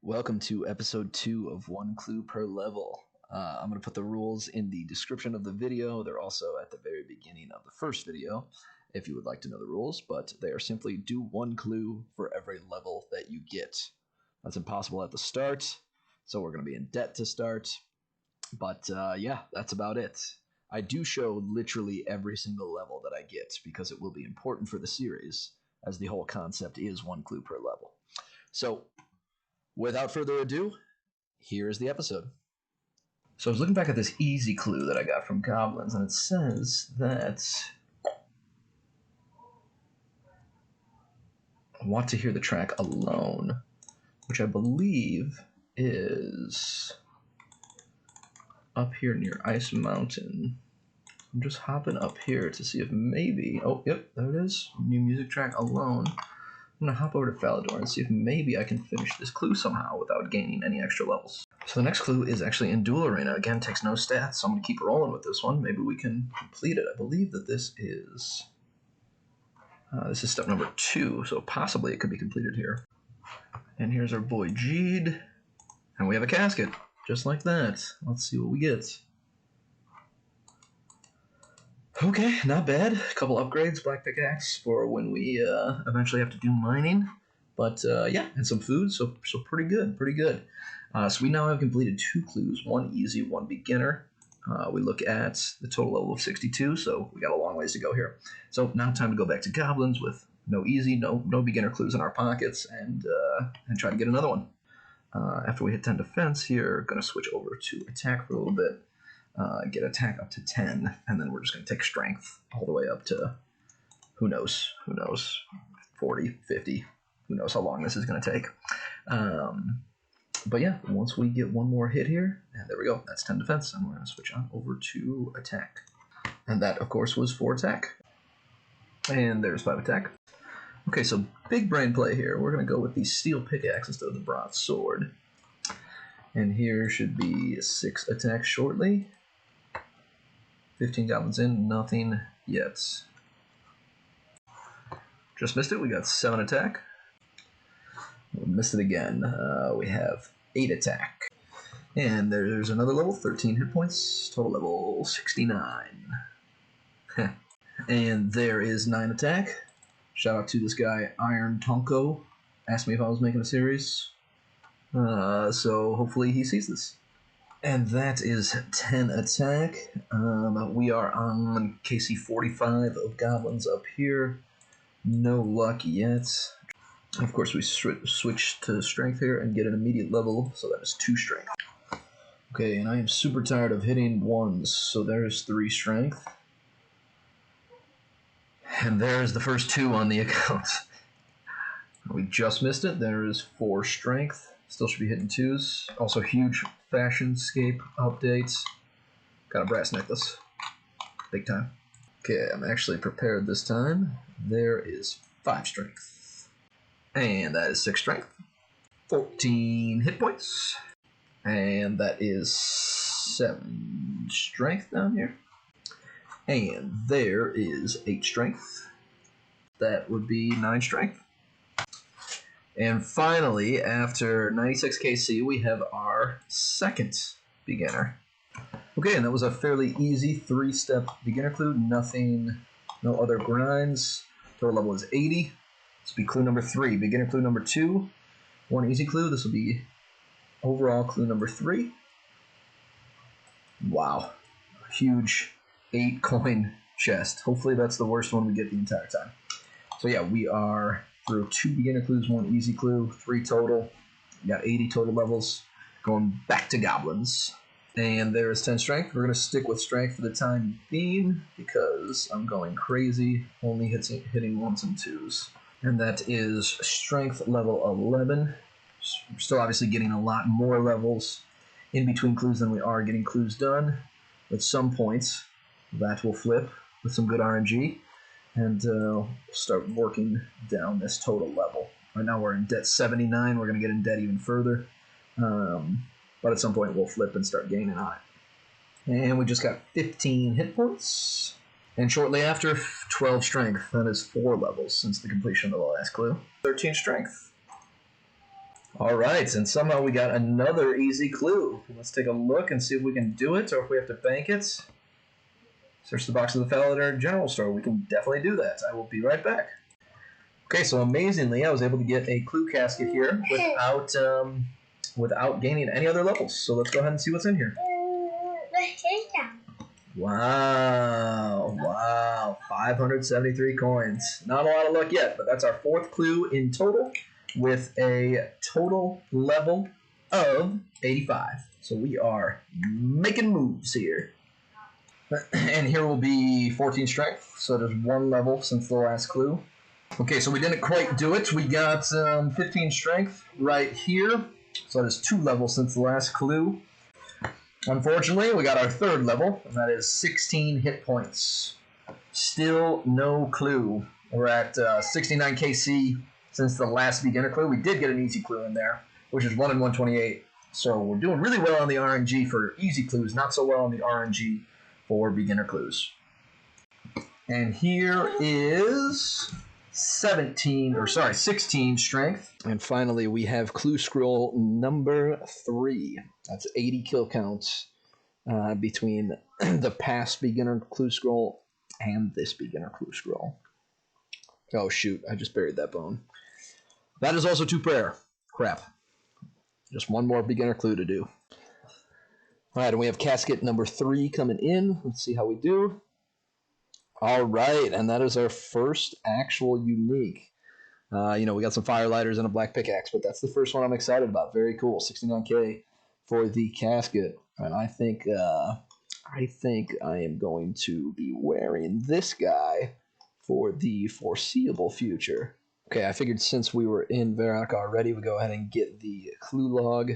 Welcome to episode 2 of One Clue Per Level. I'm going to put the rules in the description of the video. They're also at the very beginning of the first video if you would like to know the rules, but they are simply do one clue for every level that you get. That's impossible at the start, so we're going to be in debt to start. But yeah, that's about it. I do show literally every single level that I get because it will be important for the series, as the whole concept is one clue per level. So, without further ado, here is the episode. So I was looking back at this easy clue that I got from Goblins, and it says that I want to hear the track Alone, which I believe is up here near Ice Mountain. I'm just hopping up here to see if maybe... Oh, yep, there it is. New music track Alone. I'm going to hop over to Falador and see if maybe I can finish this clue somehow without gaining any extra levels. So the next clue is actually in Duel Arena. Again, takes no stats, so I'm going to keep rolling with this one. Maybe we can complete it. I believe that this is step number 2, so possibly it could be completed here. And here's our boy Jeed. And we have a casket, just like that. Let's see what we get. Okay, not bad. A couple upgrades, Black Pickaxe for when we eventually have to do mining. But yeah, and some food, so pretty good, pretty good. So we now have completed 2 clues, one easy, one beginner. We look at the total level of 62, so we got a long ways to go here. So now time to go back to Goblins with no easy, no beginner clues in our pockets, and try to get another one. After we hit 10 defense here, going to switch over to attack for a little bit. Get attack up to 10, and then we're just going to take strength all the way up to, who knows, 40, 50, who knows how long this is going to take. But yeah, once we get one more hit here, and there we go, that's 10 defense, and we're going to switch on over to attack. And that, of course, was 4 attack. And there's 5 attack. Okay, so big brain play here. We're going to go with the steel pickaxe instead of the bronze sword. And here should be 6 attacks shortly. 15 goblins in, nothing yet. Just missed it, we got 7 attack. We missed it again. We have 8 attack. And there's another level, 13 hit points, total level 69. And there is 9 attack. Shout out to this guy, Iron Tonko. Asked me if I was making a series. So hopefully he sees this. And that is 10 attack. We are on KC 45 of goblins up here. No luck yet. Of course, we switch to strength here and get an immediate level, so that is 2 strength. Okay, and I am super tired of hitting 1s, so there's 3 strength. And there's the first 2 on the account. We just missed it. There is 4 strength. Still should be hitting 2s. Also, huge Fashionscape updates. Got a brass necklace. Big time. Okay, I'm actually prepared this time. There is 5 strength. And that is 6 strength. 14 hit points. And that is 7 strength down here. And there is 8 strength. That would be 9 strength. And finally, after 96 KC, we have our second beginner. Okay, and that was a fairly easy 3-step beginner clue. Nothing, no other grinds. Total level is 80. This will be clue number 3. Beginner clue number 2. 1 easy clue. This will be overall clue number 3. Wow. Huge 8-coin chest. Hopefully that's the worst one we get the entire time. So yeah, we are through 2 beginner clues, 1 easy clue, 3 total. We got 80 total levels. Going back to goblins. And there is 10 strength. We're going to stick with strength for the time being because I'm going crazy, only hitting 1s and 2s. And that is strength level 11. We're still obviously getting a lot more levels in between clues than we are getting clues done. At some points, that will flip with some good RNG. And we'll start working down this total level. Right now we're in debt 79. We're going to get in debt even further. But at some point we'll flip and start gaining on it. And we just got 15 hit points. And shortly after, 12 strength. That is 4 levels since the completion of the last clue. 13 strength. All right, and somehow we got another easy clue. Let's take a look and see if we can do it or if we have to bank it. Search the box of the file at our general store. We can definitely do that. I will be right back. Okay, so amazingly, I was able to get a clue casket here without gaining any other levels. So let's go ahead and see what's in here. Wow, 573 coins. Not a lot of luck yet, but that's our fourth clue in total with a total level of 85. So we are making moves here. And here will be 14 strength, so there's one level since the last clue. Okay, so we didn't quite do it. We got 15 strength right here, so that is 2 levels since the last clue. Unfortunately, we got our third level, and that is 16 hit points. Still no clue. We're at 69 KC since the last beginner clue. We did get an easy clue in there, which is 1 in 128. So we're doing really well on the RNG for easy clues, not so well on the RNG for beginner clues. And here is 16 strength. And finally, we have clue scroll number 3. That's 80 kill counts between the past beginner clue scroll and this beginner clue scroll. Oh, shoot. I just buried that bone. That is also 2 prayer. Crap. Just one more beginner clue to do. All right, and we have casket number 3 coming in. Let's see how we do. All right, and that is our first actual unique. We got some firelighters and a black pickaxe, but that's the first one I'm excited about. Very cool, 69K for the casket. And I think I am going to be wearing this guy for the foreseeable future. Okay, I figured since we were in Varrock already, we go ahead and get the clue log,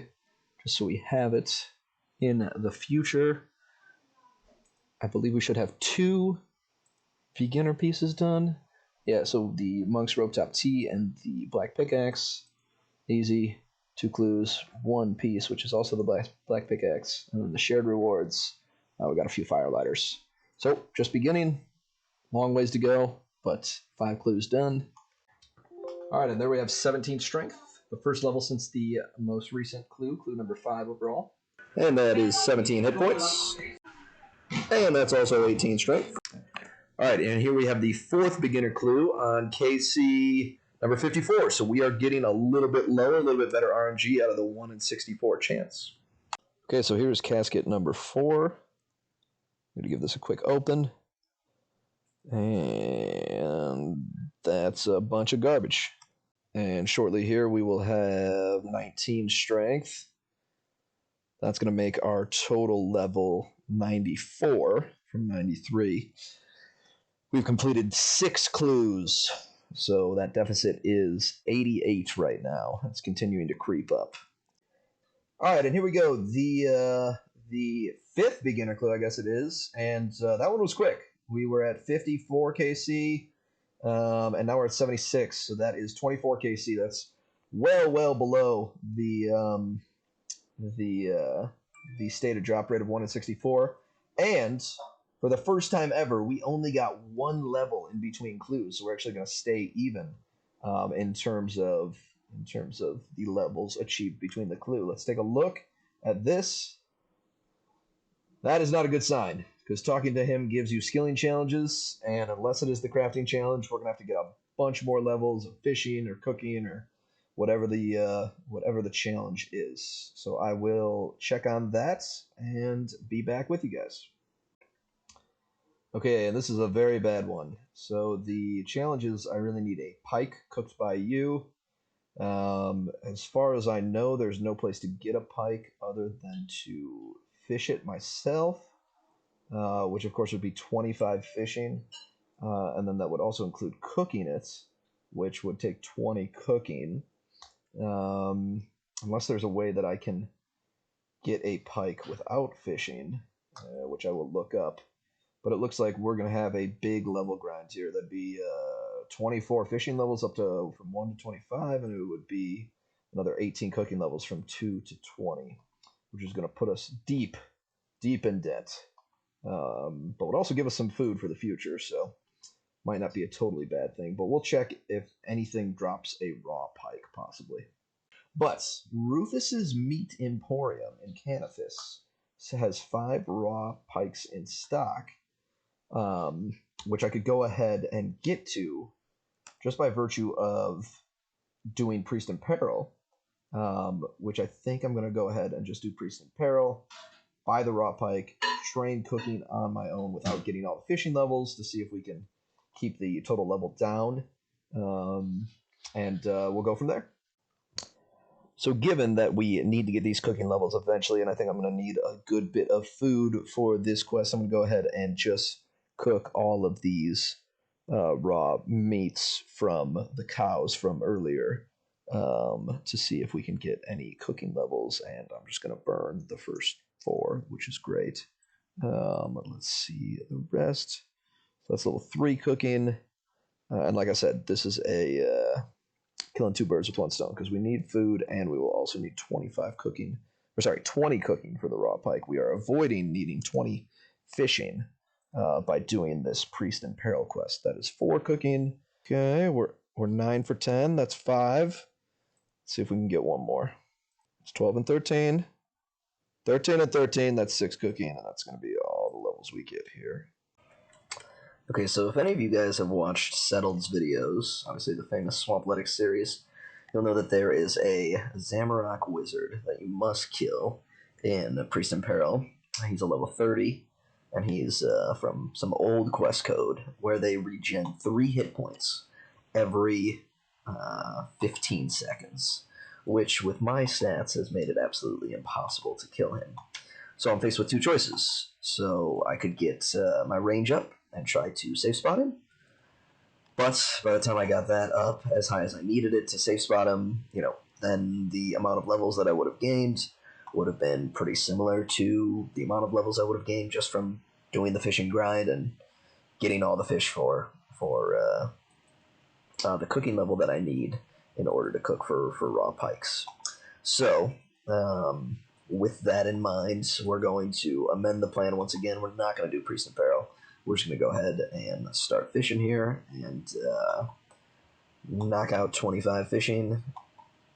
just so we have it in the future. I believe we should have 2 beginner pieces done. Yeah, so the Monk's Rope Top T and the Black Pickaxe. Easy. 2 clues, 1 piece, which is also the Black Pickaxe. And then the shared rewards. We got a few firelighters. So, just beginning. Long ways to go, but 5 clues done. Alright, and there we have 17 strength. The first level since the most recent clue. Clue number 5 overall. And that is 17 hit points. And that's also 18 strength. All right, and here we have the 4th beginner clue on KC number 54. So we are getting a little bit lower, a little bit better RNG out of the 1 in 64 chance. Okay, so here's casket number 4. I'm going to give this a quick open. And that's a bunch of garbage. And shortly here we will have 19 strength. That's going to make our total level 94 from 93. We've completed 6 clues, so that deficit is 88 right now. It's continuing to creep up. All right, and here we go. The 5th beginner clue, I guess it is, and that one was quick. We were at 54 KC, and now we're at 76, so that is 24 KC. That's well below the stated drop rate of 1 in 64, and for the first time ever, we only got 1 level in between clues, so we're actually going to stay even in terms of the levels achieved between the clue. Let's take a look at this. That is not a good sign, because talking to him gives you skilling challenges, and unless it is the crafting challenge, we're going to have to get a bunch more levels of fishing or cooking or whatever the challenge is. So I will check on that and be back with you guys. Okay, and this is a very bad one. So the challenge is I really need a pike cooked by you. As far as I know, there's no place to get a pike other than to fish it myself, which of course would be 25 fishing. And then that would also include cooking it, which would take 20 cooking. Unless there's a way that I can get a pike without fishing, which I will look up. But it looks like we're going to have a big level grind here. That'd be 24 fishing levels up to from 1 to 25, and it would be another 18 cooking levels from 2 to 20, which is going to put us deep in debt. But would also give us some food for the future, so might not be a totally bad thing. But we'll check if anything drops a raw pike, possibly. But Rufus's Meat Emporium in Canifis has 5 raw pikes in stock, which I could go ahead and get to just by virtue of doing Priest in Peril, which I think I'm going to go ahead and just do Priest in Peril, buy the raw pike, train cooking on my own without getting all the fishing levels to see if we can keep the total level down, and we'll go from there. So given that we need to get these cooking levels eventually, and I think I'm going to need a good bit of food for this quest, I'm going to go ahead and just cook all of these raw meats from the cows from earlier to see if we can get any cooking levels, and I'm just going to burn the first 4, which is great. Let's see the rest. So that's level 3 cooking, and like I said, this is a killing 2 birds with 1 stone, because we need food and we will also need 20 cooking for the raw pike. We are avoiding needing 20 fishing by doing this Priest in Peril quest. That is 4 cooking. Okay, we're 9 for 10. That's 5. Let's see if we can get one more. It's 12 and 13. 13 and 13, that's 6 cooking, and that's going to be all the levels we get here. Okay, so if any of you guys have watched Settled's videos, obviously the famous Swampletics series, you'll know that there is a Zamorak wizard that you must kill in Priest in Peril. He's a level 30, and he's from some old quest code where they regen 3 hit points every 15 seconds, which with my stats has made it absolutely impossible to kill him. So I'm faced with 2 choices. So I could get my range up and try to safe spot him. But by the time I got that up as high as I needed it to safe spot him, then the amount of levels that I would have gained would have been pretty similar to the amount of levels I would have gained just from doing the fishing grind and getting all the fish for the cooking level that I need in order to cook for raw pikes. So, with that in mind, we're going to amend the plan once again. We're not going to do Priest in Peril. We're just going to go ahead and start fishing here and knock out 25 fishing,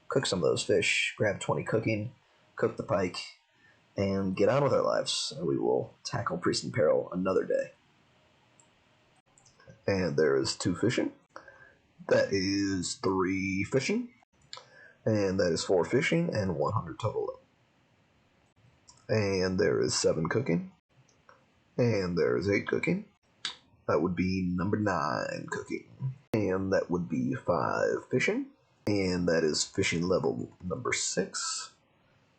cook some of those fish, grab 20 cooking, cook the pike, and get on with our lives. We will tackle Priest in Peril another day. And there is 2 fishing. That is 3 fishing. And that is 4 fishing and 100 total. And there is 7 cooking. And there is 8 cooking. That would be number 9 cooking. And that would be 5 fishing. And that is fishing level number 6.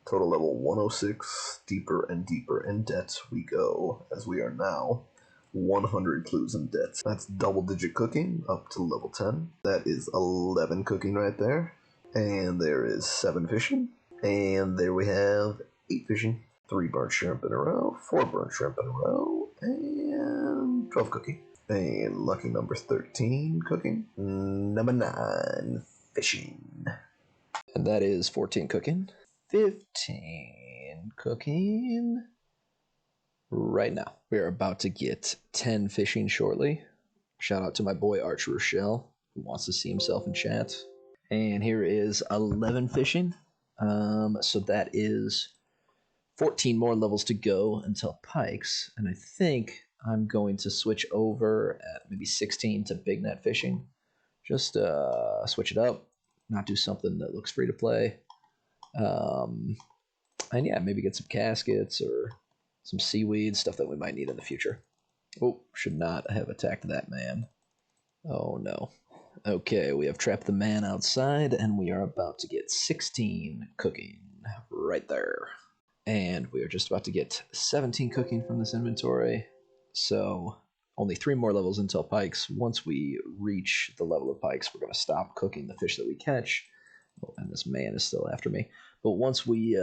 Total level 106. Deeper and deeper in debt we go, as we are now 100 clues in debt. That's double-digit cooking up to level 10. That is 11 cooking right there. And there is 7 fishing. And there we have 8 fishing. 3 burnt shrimp in a row, 4 burnt shrimp in a row, and 12 cooking. And lucky number 13 cooking. Number 9 fishing. And that is 14 cooking. 15 cooking. Right now. We are about to get 10 fishing shortly. Shout out to my boy Arch Rochelle, who wants to see himself in chat. And here is 11 fishing. So that is 14 more levels to go until pikes, and I think I'm going to switch over at maybe 16 to big net fishing. Just switch it up, not do something that looks free to play. And yeah, maybe get some caskets or some seaweed, stuff that we might need in the future. Oh, should not have attacked that man. Oh no. Okay, we have trapped the man outside, and we are about to get 16 cooking right there. And we are just about to get 17 cooking from this inventory. So only 3 more levels until pikes. Once we reach the level of pikes, we're going to stop cooking the fish that we catch. Oh, and this man is still after me. But once we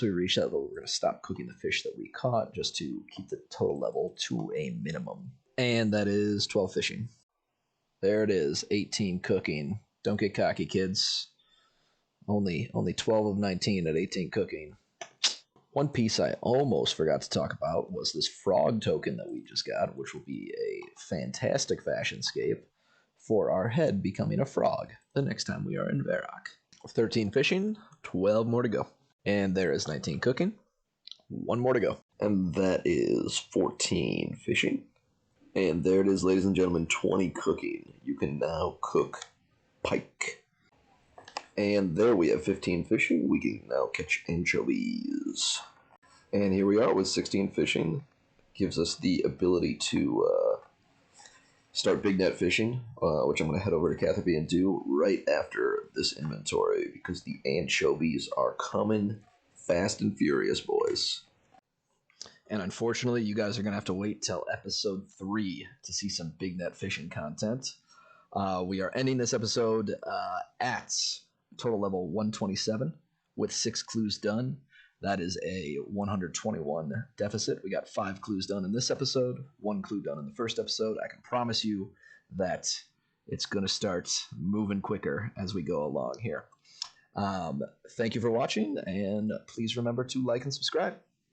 reach that level, we're going to stop cooking the fish that we caught just to keep the total level to a minimum. And that is 12 fishing. There it is, 18 cooking. Don't get cocky, kids. Only 12 of 19 at 18 cooking. One piece I almost forgot to talk about was this frog token that we just got, which will be a fantastic fashion scape for our head becoming a frog the next time we are in Varrock. 13 fishing, 12 more to go. And there is 19 cooking, 1 more to go. And that is 14 fishing. And there it is, ladies and gentlemen, 20 cooking. You can now cook pike. And there we have 15 fishing. We can now catch anchovies. And here we are with 16 fishing. Gives us the ability to start big net fishing, which I'm going to head over to Catherby and do right after this inventory, because the anchovies are coming fast and furious, boys. And unfortunately, you guys are going to have to wait till episode 3 to see some big net fishing content. We are ending this episode at total level 127 with 6 clues done. That is a 121 deficit. We got 5 clues done in this episode, 1 clue done in the first episode. I can promise you that it's going to start moving quicker as we go along here. Thank you for watching, and please remember to like and subscribe.